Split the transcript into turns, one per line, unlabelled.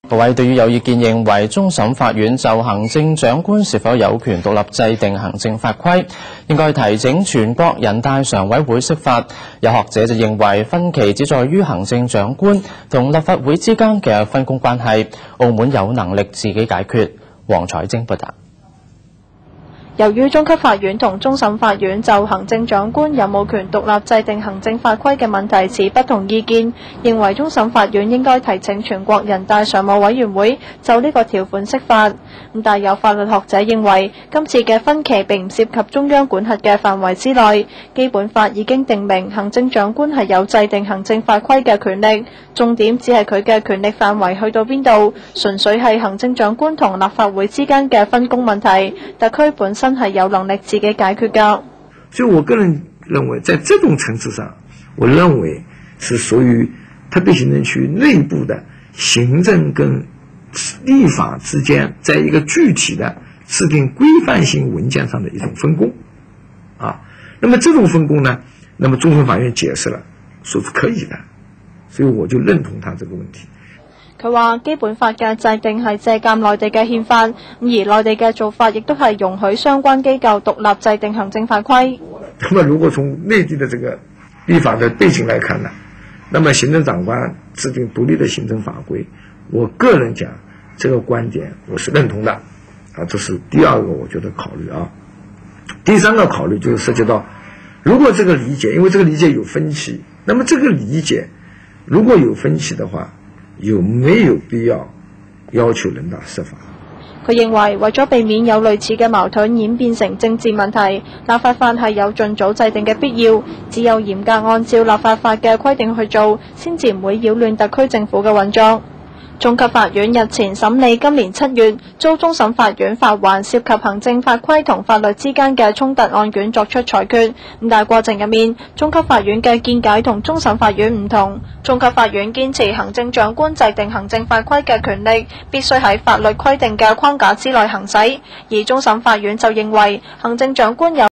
各位對於有意見認為終審法院就行政長官是否有權獨立制定行政法規，應該提請全國人大常委會釋法。有學者就認為分歧只在於行政長官同立法會之間嘅分工關係，澳門有能力自己解決。黃彩晶報道。
由於中級法院同終審法院就行政長官有冇權獨立制定行政法規嘅問題持不同意見，認為終審法院應該提請全國人大常務委員會就呢個條款釋法。但有法律學者認為，今次嘅分歧並唔涉及中央管轄嘅範圍之內，基本法已經定明行政長官係有制定行政法規嘅權力，重點只係佢嘅權力範圍去到邊度，純粹係行政長官同立法會之間嘅分工問題，特區本身係有能力自己解決㗎。
所以我個人認為，在這種層次上，我認為是屬於特別行政區內部的行政跟立法之間，在一個具體的制定規範性文件上的一種分工啊。那麼這種分工呢，那麼終審法院解釋了，說是可以的，所以我就認同他這個問題。
佢話基本法嘅制定係借鑑內地嘅憲法，而內地嘅做法亦都係容許相關機構獨立制定行政法規。
那麼如果從內地的這個立法的背景來看呢，那麼行政長官制定獨立的行政法規，我個人講這個觀點我是認同的啊，這是第二個我覺得考慮啊。第三個考慮就是涉及到，如果這個理解，因為這個理解有分歧，那麼這個理解如果有分歧的話，有沒有必要求人大釋法？
佢認為為咗避免有類似嘅矛盾演變成政治問題，立法法係有盡早制定嘅必要，只有嚴格按照立法法嘅規定去做，先至唔會擾亂特區政府嘅運作。中級法院日前審理今年7月遭終審法院發還涉及行政法規同法律之間嘅衝突案件作出裁決。但過程入面，中級法院嘅見解同終審法院唔同。中級法院堅持行政長官制定行政法規嘅權力必須喺法律規定嘅框架之內行使，而終審法院就認為行政長官有